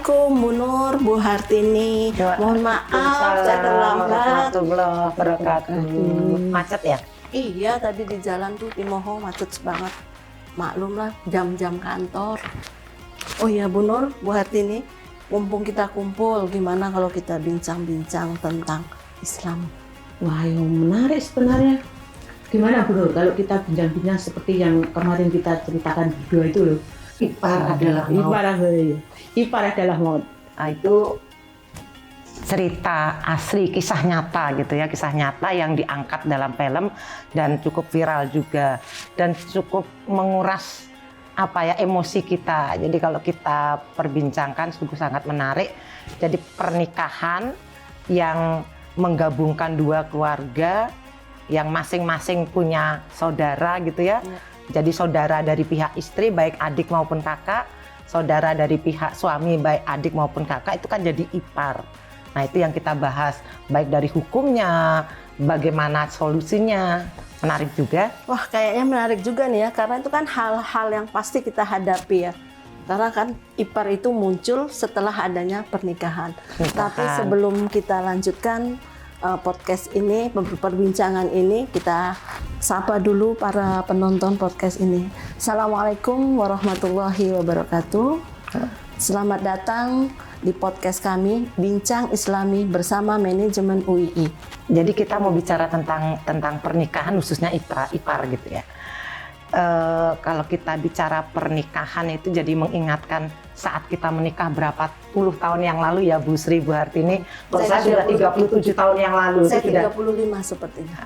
Assalamualaikum Bu Nur, Bu Hartini. Mohon maaf saya terlambat. Warahmatullahi wabarakatuh. Macet ya? Iya, tadi di jalan tuh Timoho macet banget. Maklum lah jam-jam kantor. Oh iya Bu Nur, Bu Hartini, mumpung kita kumpul, gimana kalau kita bincang-bincang tentang Islam? Wah, yang menarik sebenarnya. Gimana Bu Nur, kalau kita bincang-bincang seperti yang kemarin kita ceritakan berdua itu loh. Ipar adalah maut. Ipar adalah maut. Nah, itu cerita asli, kisah nyata gitu ya, kisah nyata yang diangkat dalam film dan cukup viral juga dan cukup menguras emosi kita. Jadi kalau kita perbincangkan sungguh sangat menarik. Jadi pernikahan yang menggabungkan dua keluarga yang masing-masing punya saudara gitu ya. Jadi saudara dari pihak istri baik adik maupun kakak, saudara dari pihak suami baik adik maupun kakak, itu kan jadi ipar. Nah, itu yang kita bahas, baik dari hukumnya, bagaimana solusinya. Menarik juga. Wah, kayaknya menarik juga nih ya, karena itu kan hal-hal yang pasti kita hadapi ya. Karena kan ipar itu muncul setelah adanya pernikahan. Tapi sebelum kita lanjutkan podcast ini, perbincangan ini, kita sapa dulu para penonton podcast ini. Assalamualaikum warahmatullahi wabarakatuh. Selamat datang di podcast kami, Bincang Islami bersama Manajemen UII. Jadi kita mau bicara tentang pernikahan, khususnya ipar gitu ya. Kalau kita bicara pernikahan itu jadi mengingatkan saat kita menikah berapa puluh tahun yang lalu ya Bu Sri, Bu Hartini. Kalau saya sudah 37 tahun yang lalu. Saya 35 sepertinya.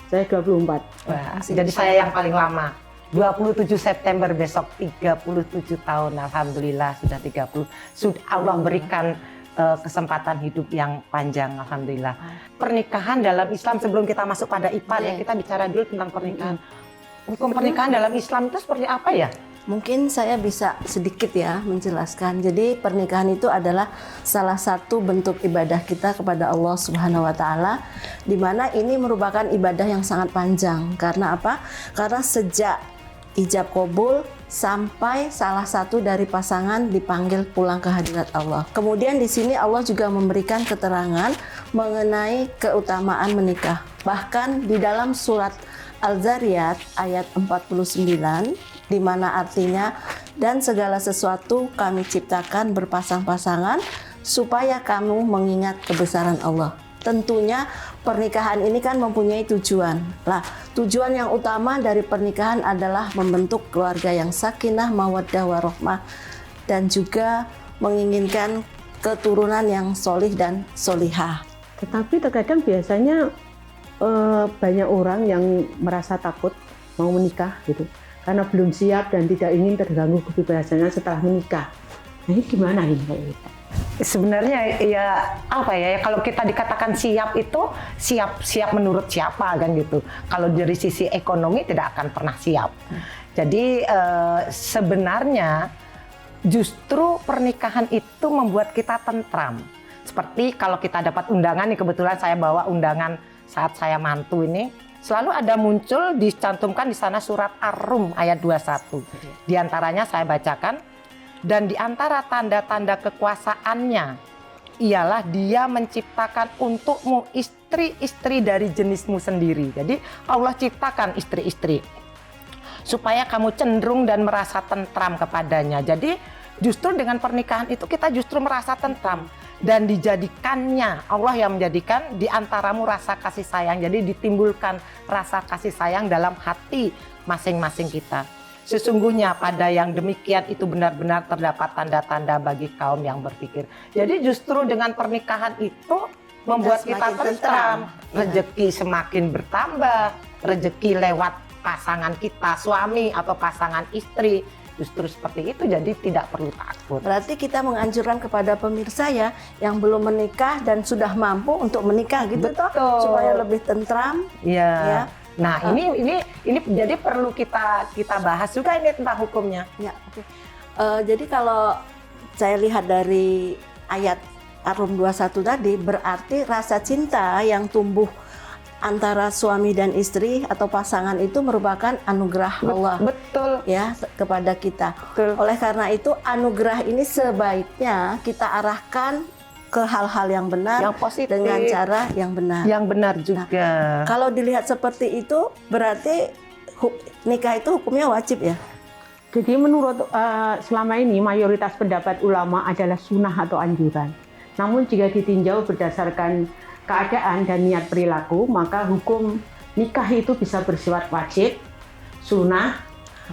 Saya 24. Wah, jadi saya yang paling lama. 27 September besok 37 tahun. Alhamdulillah sudah 30. Sudah Allah berikan kesempatan hidup yang panjang, alhamdulillah. Pernikahan dalam Islam, sebelum kita masuk pada ipar ya, kita bicara dulu tentang pernikahan. Hukum pernikahan dalam Islam itu seperti apa ya? Mungkin saya bisa sedikit ya menjelaskan. Jadi pernikahan itu adalah salah satu bentuk ibadah kita kepada Allah Subhanahu wa taala, di mana ini merupakan ibadah yang sangat panjang. Karena apa? Karena sejak ijab kabul sampai salah satu dari pasangan dipanggil pulang ke hadirat Allah. Kemudian di sini Allah juga memberikan keterangan mengenai keutamaan menikah. Bahkan di dalam surat Al-Zariyat ayat 49, di mana artinya, dan segala sesuatu kami ciptakan berpasang-pasangan supaya kamu mengingat kebesaran Allah. Tentunya pernikahan ini kan mempunyai tujuan. Lah, tujuan yang utama dari pernikahan adalah membentuk keluarga yang sakinah, mawaddah, warahmah, dan juga menginginkan keturunan yang solih dan solihah. Tetapi terkadang biasanya banyak orang yang merasa takut mau menikah gitu, karena belum siap dan tidak ingin terganggu kebebasannya setelah menikah. Nah, ini gimana ini Pak Ita? Sebenarnya ya kalau kita dikatakan siap itu siap menurut siapa kan gitu. Kalau dari sisi ekonomi tidak akan pernah siap. Jadi sebenarnya justru pernikahan itu membuat kita tentram. Seperti kalau kita dapat undangan nih, kebetulan saya bawa undangan saat saya mantu ini, selalu ada muncul dicantumkan di sana surat Ar-Rum ayat 21. Di antaranya saya bacakan, dan di antara tanda-tanda kekuasaannya ialah dia menciptakan untukmu istri-istri dari jenismu sendiri. Jadi Allah ciptakan istri-istri supaya kamu cenderung dan merasa tentram kepadanya. Jadi justru dengan pernikahan itu kita justru merasa tentram. Dan dijadikannya, Allah yang menjadikan di antaramu rasa kasih sayang. Jadi ditimbulkan rasa kasih sayang dalam hati masing-masing kita. Sesungguhnya pada yang demikian itu benar-benar terdapat tanda-tanda bagi kaum yang berpikir. Jadi justru dengan pernikahan itu membuat kita tentram. Rezeki semakin bertambah, rezeki lewat pasangan kita, suami atau pasangan istri. Justru seperti itu, jadi tidak perlu takut. Berarti kita menganjurkan kepada pemirsa ya yang belum menikah dan sudah mampu untuk menikah gitu. Betul. Toh, supaya lebih tentram. Iya. Ya. Nah, ini jadi perlu kita bahas juga ini tentang hukumnya. Ya, oke. Jadi kalau saya lihat dari ayat Ar-Rum 21 tadi, berarti rasa cinta yang tumbuh antara suami dan istri atau pasangan itu merupakan anugerah Allah Betul. ya kepada kita. Betul. Oleh karena itu anugerah ini sebaiknya kita arahkan ke hal-hal yang benar, Yang positif. dengan cara yang benar. Yang benar juga. Kalau dilihat seperti itu berarti nikah itu hukumnya wajib ya? Jadi menurut selama ini mayoritas pendapat ulama adalah sunnah atau anjuran. Namun jika ditinjau berdasarkan keadaan dan niat perilaku, maka hukum nikah itu bisa bersifat wajib, sunnah,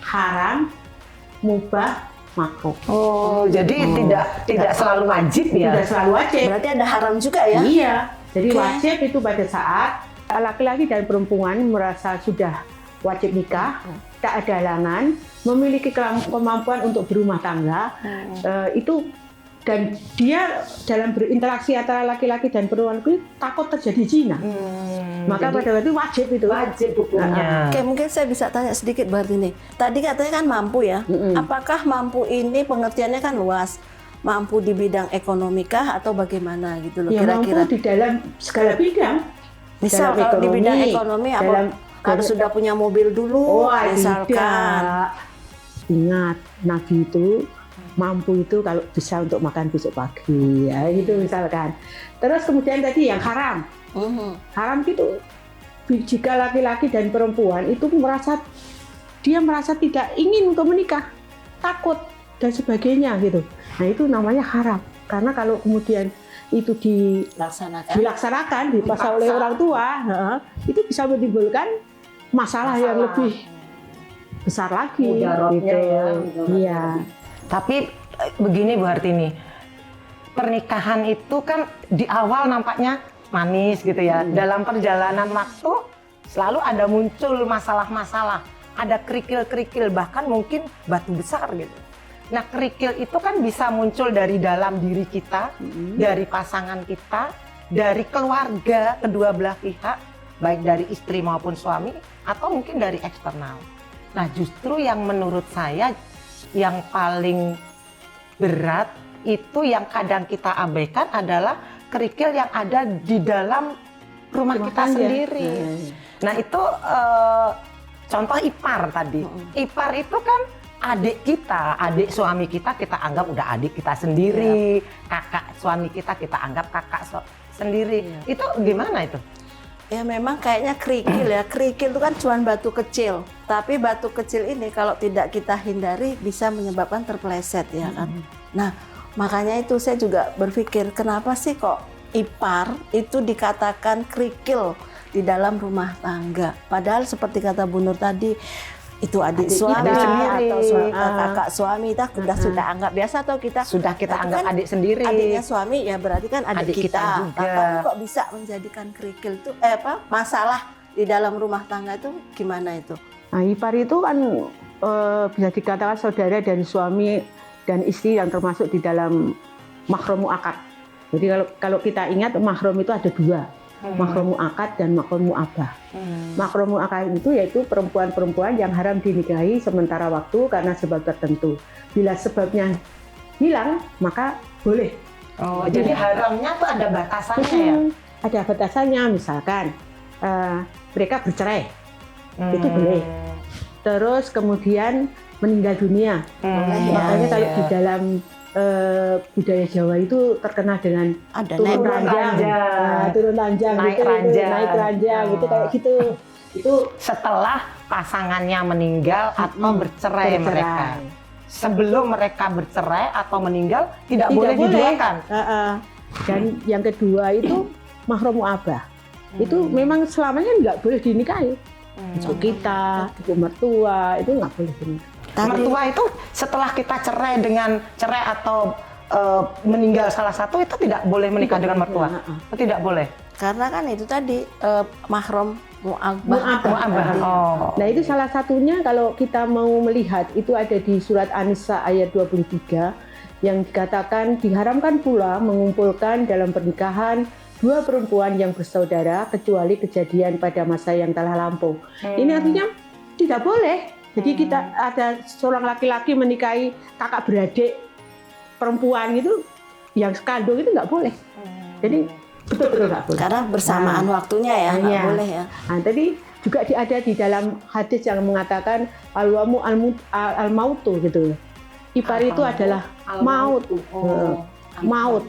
haram, mubah, makruh. Oh, jadi tidak selalu wajib ya? Tidak selalu wajib. Berarti ada haram juga ya? Iya. Jadi Oke. wajib itu pada saat laki-laki dan perempuan merasa sudah wajib nikah, tak ada halangan, memiliki kemampuan untuk berumah tangga, itu dan dia dalam berinteraksi antara laki-laki dan perempuan itu takut terjadi zina. Maka pada waktu itu wajib itu. Wajib hukumnya. Oke, mungkin saya bisa tanya sedikit berarti nih. Tadi katanya kan mampu ya. Apakah mampu ini pengertiannya kan luas? Mampu di bidang ekonomi kah atau bagaimana gitu loh Ya, kira-kira? mampu di dalam segala bidang. Misal Dalam kalau di bidang ekonomi apa dalam- harus sudah punya mobil dulu Oh, misalkan. tidak. Ingat, Nabi itu mampu itu kalau bisa untuk makan besok pagi, ya itu misalkan. Terus kemudian tadi yang haram. Haram itu jika laki-laki dan perempuan itu merasa tidak ingin untuk menikah, takut dan sebagainya gitu. Nah itu namanya haram. Karena kalau kemudian itu dilaksanakan, dipaksa oleh orang tua, itu bisa menimbulkan masalah yang lebih besar lagi. Mudaratnya Gitu. ya, Iya. Tapi begini Bu Hartini, pernikahan itu kan di awal nampaknya manis gitu ya. Dalam perjalanan waktu selalu ada muncul masalah-masalah, ada kerikil-kerikil, bahkan mungkin batu besar gitu. Nah kerikil itu kan bisa muncul dari dalam diri kita, dari pasangan kita, dari keluarga kedua belah pihak, baik dari istri maupun suami, atau mungkin dari eksternal. Nah justru yang menurut saya yang paling berat itu yang kadang kita abaikan adalah kerikil yang ada di dalam rumah kita tangga. sendiri. Nah itu contoh ipar tadi. Ipar itu kan adik kita, adik suami kita anggap udah adik kita sendiri. Kakak suami kita anggap kakak sendiri. Itu gimana itu? Ya memang kayaknya kerikil ya. Kerikil itu kan cuma batu kecil. Tapi batu kecil ini kalau tidak kita hindari bisa menyebabkan terpeleset ya kan. Nah makanya itu saya juga berpikir kenapa sih kok ipar itu dikatakan kerikil di dalam rumah tangga. Padahal seperti kata Bu Nur tadi itu adik suami sendiri. atau kakak suami kita sudah anggap biasa atau kita Sudah kita Tapi anggap kan adik sendiri. adiknya suami ya berarti kan adik Adik kita kita. juga. Tapi kok bisa menjadikan kerikil itu masalah di dalam rumah tangga itu gimana itu? Nah, ipar itu kan bisa dikatakan saudara dari suami dan istri yang termasuk di dalam mahram mu'akad. Jadi kalau kita ingat mahram itu ada dua, mahram mu'akad dan mahram mu'abah. Mahram mu'akad itu yaitu perempuan-perempuan yang haram dinikahi sementara waktu karena sebab tertentu. Bila sebabnya hilang, maka boleh. Oh, jadi haramnya tuh ada batasannya ya? Ada batasannya, misalkan mereka bercerai, itu boleh. Terus kemudian meninggal dunia. Makanya kalau di dalam budaya Jawa itu terkenal dengan Ada turun ranjang, Naik gitu, ranjang. naik ranjang gitu kayak gitu. Itu Setelah pasangannya meninggal atau bercerai mereka. Sebelum mereka bercerai atau meninggal tidak boleh diduakan. Dan yang kedua itu mahram mu'abah. Itu memang selamanya nggak boleh dinikahi. Ibu kita, ibu mertua itu nggak boleh dinikahi. Mertua itu setelah kita cerai atau meninggal salah satu itu tidak boleh menikah dengan mertua. Tidak boleh. Karena kan itu tadi mahram mu'abah. Mu'abah. Oh. Nah itu salah satunya kalau kita mau melihat itu ada di surat An-Nisa ayat 23 yang dikatakan diharamkan pula mengumpulkan dalam pernikahan dua perempuan yang bersaudara kecuali kejadian pada masa yang telah lampau. Ini artinya tidak boleh. Jadi kita ada seorang laki-laki menikahi kakak beradik perempuan itu yang sekandung itu nggak boleh. Jadi Betul nggak boleh. Karena bersamaan waktunya ya, nggak iya. boleh ya. Nah, tadi juga ada di dalam hadis yang mengatakan al-wamu al-mautu gitu. Ipar itu adalah maut. Maut.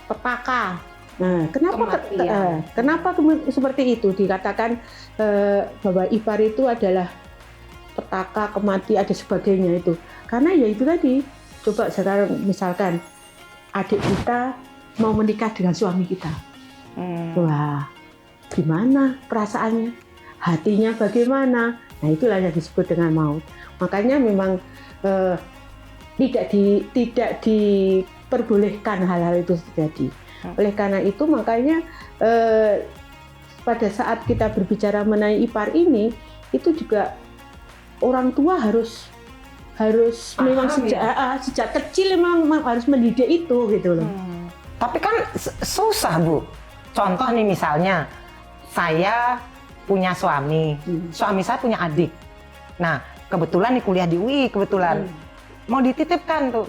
Petaka. Nah, kenapa seperti itu dikatakan bahwa ipar itu adalah petaka, kematian, ada sebagainya itu? Karena ya itu tadi. Coba sekarang misalkan adik kita mau menikah dengan suami kita, wah, gimana perasaannya, hatinya bagaimana? Nah, itulah yang disebut dengan maut. Makanya memang tidak diperbolehkan hal-hal itu terjadi. Oleh karena itu makanya pada saat kita berbicara mengenai ipar ini, itu juga orang tua harus memang sejak kecil memang harus mendidik itu gitu loh. Tapi kan susah, Bu. Contoh nih misalnya, saya punya suami saya punya adik. Nah, kebetulan nih kuliah di UI kebetulan. Mau dititipkan tuh.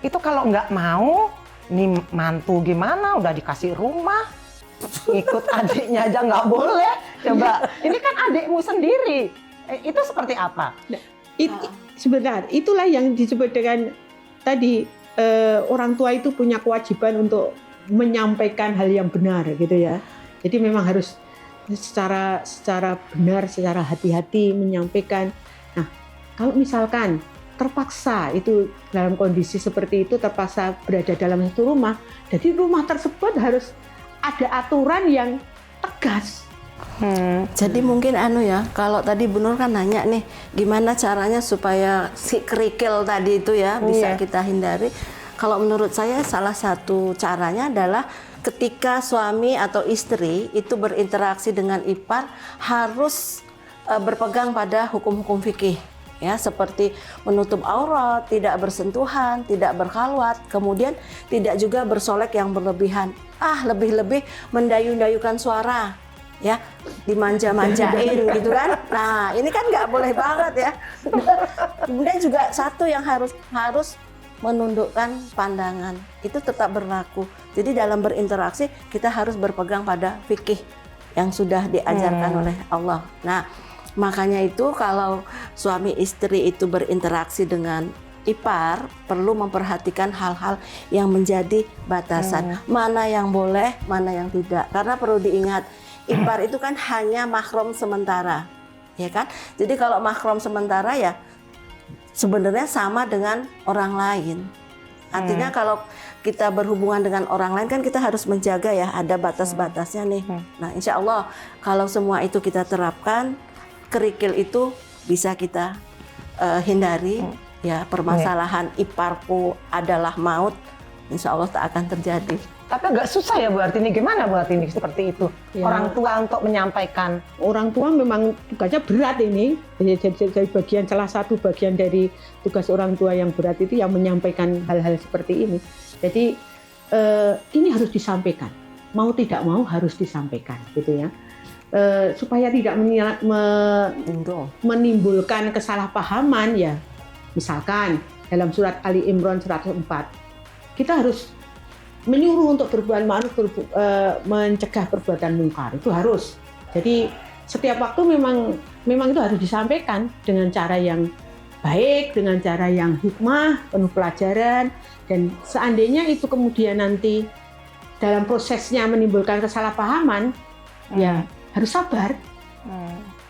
Itu kalau nggak mau, nih mantu gimana? Udah dikasih rumah, ikut adiknya aja nggak boleh. Coba, ini kan adikmu sendiri. Itu seperti apa? Sebentar, itulah yang disebut dengan tadi orang tua itu punya kewajiban untuk menyampaikan hal yang benar gitu ya. Jadi memang harus secara benar, secara hati-hati menyampaikan. Nah, kalau misalkan terpaksa itu dalam kondisi seperti itu terpaksa berada dalam satu rumah, jadi rumah tersebut harus ada aturan yang tegas. Jadi mungkin ya, kalau tadi Bu Nur kan nanya nih, gimana caranya supaya si kerikil tadi itu ya bisa kita hindari. Kalau menurut saya salah satu caranya adalah ketika suami atau istri itu berinteraksi dengan ipar harus berpegang pada hukum-hukum fikih. Ya, seperti menutup aurat, tidak bersentuhan, tidak berkhalwat, kemudian tidak juga bersolek yang berlebihan. Lebih-lebih mendayu-dayukan suara, ya, dimanja-manjain gitu kan. Nah, ini kan nggak boleh banget ya. Kemudian juga satu yang harus menundukkan pandangan, itu tetap berlaku. Jadi dalam berinteraksi kita harus berpegang pada fikih yang sudah diajarkan oleh Allah. Nah, makanya itu kalau suami istri itu berinteraksi dengan ipar, perlu memperhatikan hal-hal yang menjadi batasan. Mana yang boleh, mana yang tidak. Karena perlu diingat, ipar itu kan hanya mahram sementara, ya kan? Jadi kalau mahram sementara ya sebenarnya sama dengan orang lain. Artinya kalau kita berhubungan dengan orang lain kan kita harus menjaga ya, ada batas-batasnya nih. Nah, insya Allah kalau semua itu kita terapkan, kerikil itu bisa kita hindari. Ya, permasalahan iparku adalah maut, insya Allah tak akan terjadi. Tapi agak susah ya Bu Artini, gimana Bu Artini seperti itu? Ya. Orang tua untuk menyampaikan. Orang tua memang tugasnya berat ini. Jadi salah satu bagian dari tugas orang tua yang berat itu yang menyampaikan hal-hal seperti ini. Jadi ini harus disampaikan. Mau tidak mau harus disampaikan gitu ya. Supaya tidak menimbulkan kesalahpahaman ya. Misalkan dalam surat Ali Imran 104, kita harus menyuruh untuk berbuat ma'ruf, mencegah perbuatan mungkar, itu harus. Jadi setiap waktu memang itu harus disampaikan dengan cara yang baik, dengan cara yang hikmah, penuh pelajaran. Dan seandainya itu kemudian nanti dalam prosesnya menimbulkan kesalahpahaman, ya harus sabar.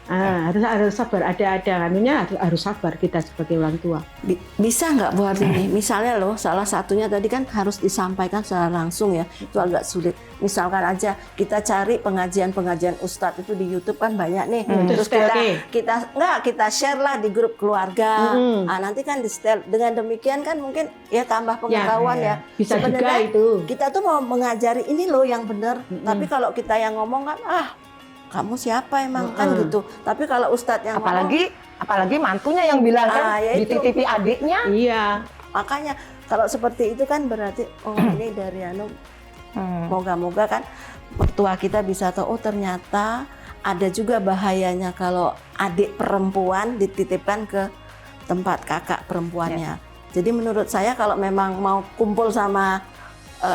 Harus sabar, harus sabar kita sebagai orang tua. Bisa nggak Bu Artini? Misalnya loh, salah satunya tadi kan harus disampaikan secara langsung ya, itu agak sulit. Misalkan aja kita cari pengajian ustadz itu di YouTube kan banyak nih, terus kita share lah di grup keluarga. Nanti kan di setel. Dengan demikian kan mungkin ya tambah pengetahuan ya. Bisa sebenarnya juga itu. Kita tuh mau mengajari ini loh yang benar, tapi kalau kita yang ngomong kan kamu siapa emang kan gitu. Tapi kalau ustadz yang apalagi mantunya yang bilang kan dititipi adiknya. Iya. Makanya kalau seperti itu kan berarti ini dari moga-moga kan mertua kita bisa tahu ternyata ada juga bahayanya kalau adik perempuan dititipkan ke tempat kakak perempuannya. Jadi menurut saya kalau memang mau kumpul sama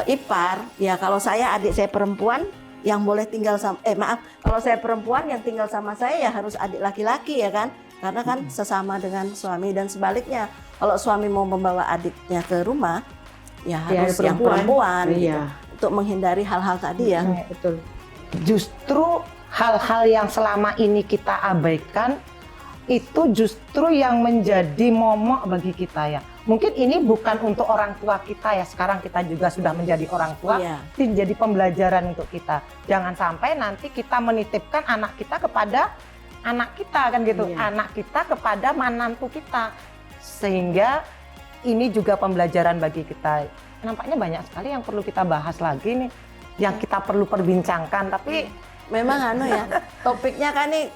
ipar, ya kalau saya adik saya perempuan yang boleh tinggal sama kalau saya perempuan yang tinggal sama saya ya harus adik laki-laki ya kan, karena kan sesama dengan suami, dan sebaliknya kalau suami mau membawa adiknya ke rumah ya harus yang perempuan gitu, Iya. untuk menghindari hal-hal tadi ya. Betul. Justru hal-hal yang selama ini kita abaikan itu justru yang menjadi momok bagi kita ya. Mungkin ini bukan untuk orang tua kita ya, sekarang kita juga sudah menjadi orang tua, Iya. ini jadi pembelajaran untuk kita. Jangan sampai nanti kita menitipkan anak kita kepada anak kita kan gitu, Iya. anak kita kepada menantu kita. Sehingga ini juga pembelajaran bagi kita. Nampaknya banyak sekali yang perlu kita bahas lagi nih, yang kita perlu perbincangkan, tapi Memang topiknya kan nih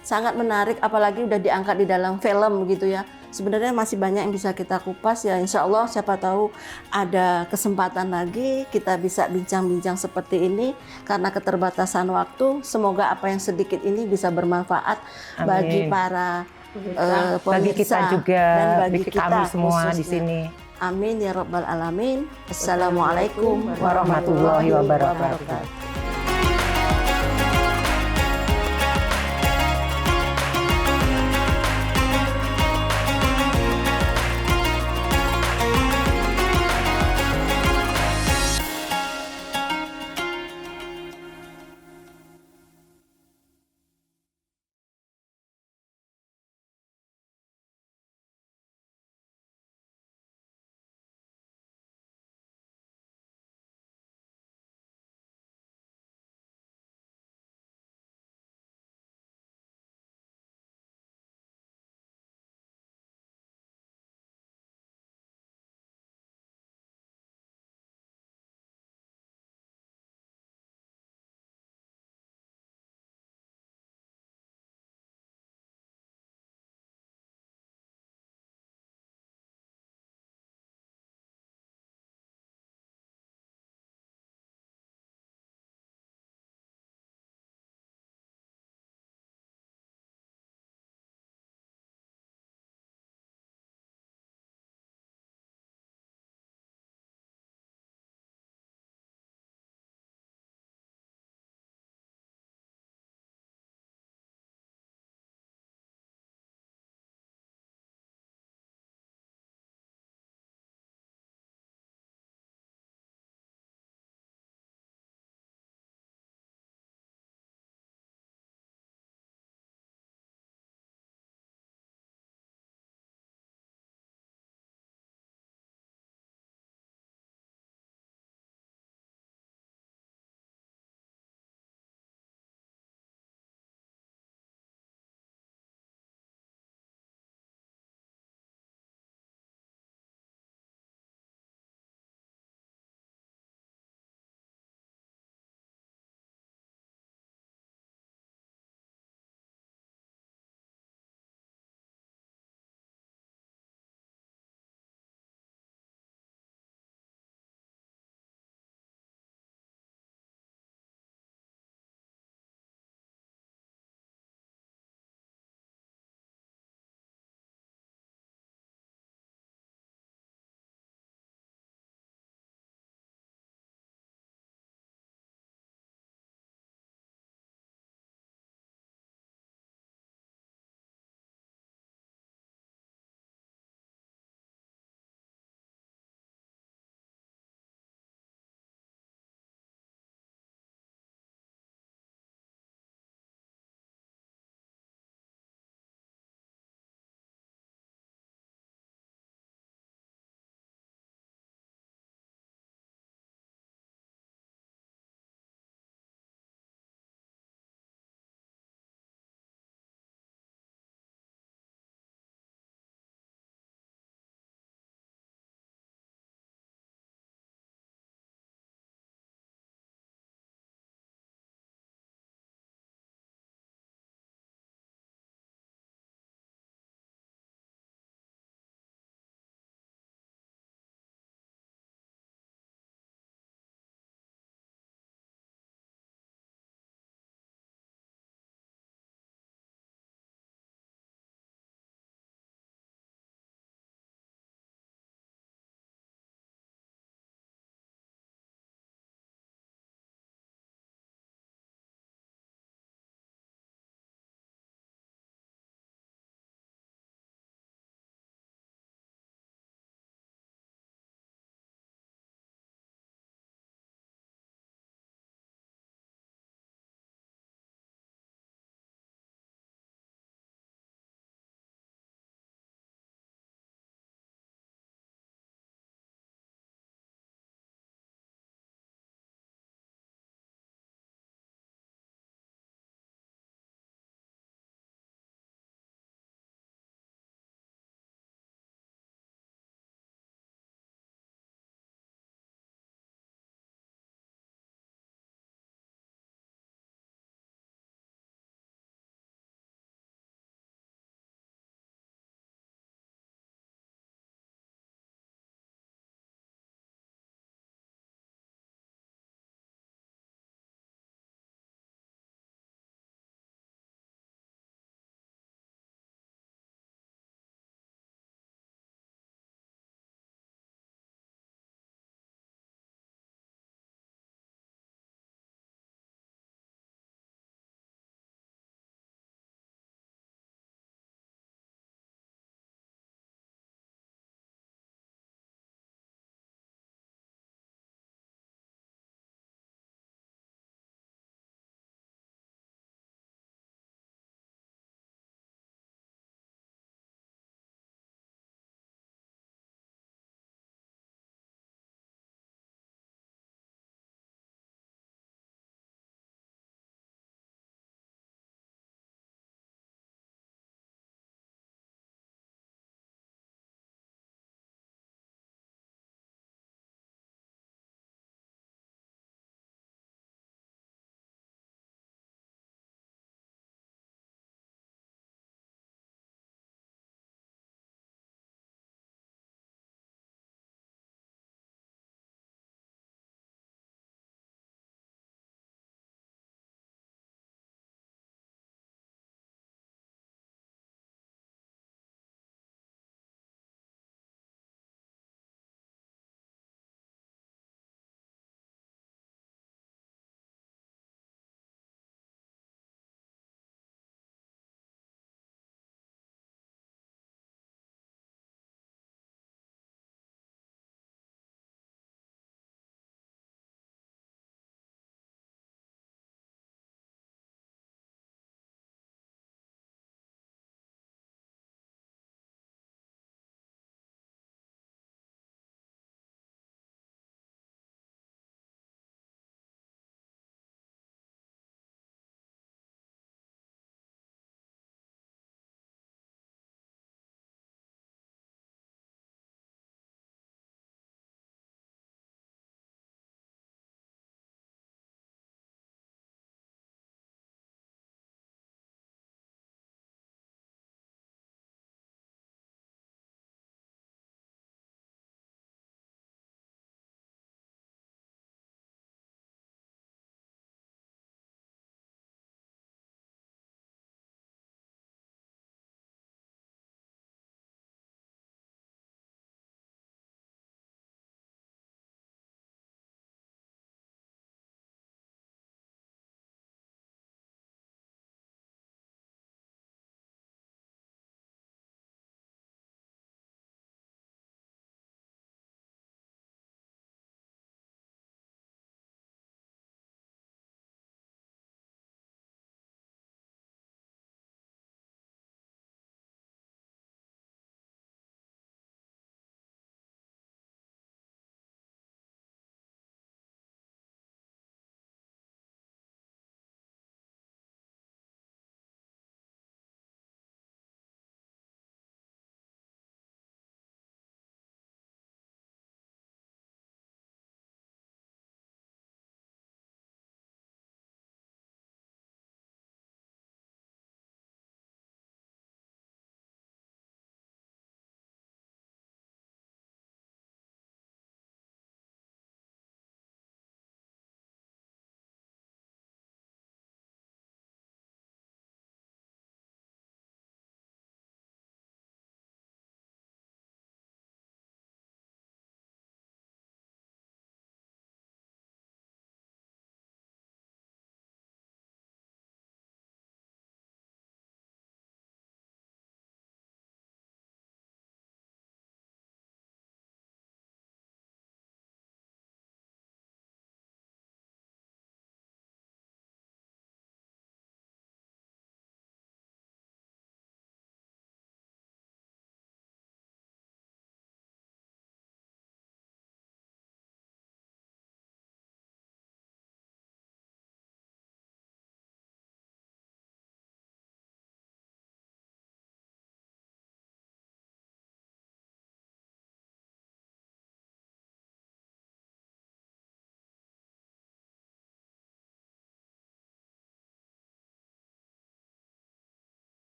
sangat menarik, apalagi udah diangkat di dalam film gitu ya. Sebenarnya masih banyak yang bisa kita kupas ya. Insya Allah siapa tahu ada kesempatan lagi kita bisa bincang-bincang seperti ini, karena keterbatasan waktu. Semoga apa yang sedikit ini bisa bermanfaat bagi Amin. para bagi kita pemirsa juga, dan bagi bagi kita kami semua di khususnya. sini. Amin ya rabbal alamin. Assalamualaikum Warahmatullahi wabarakatuh.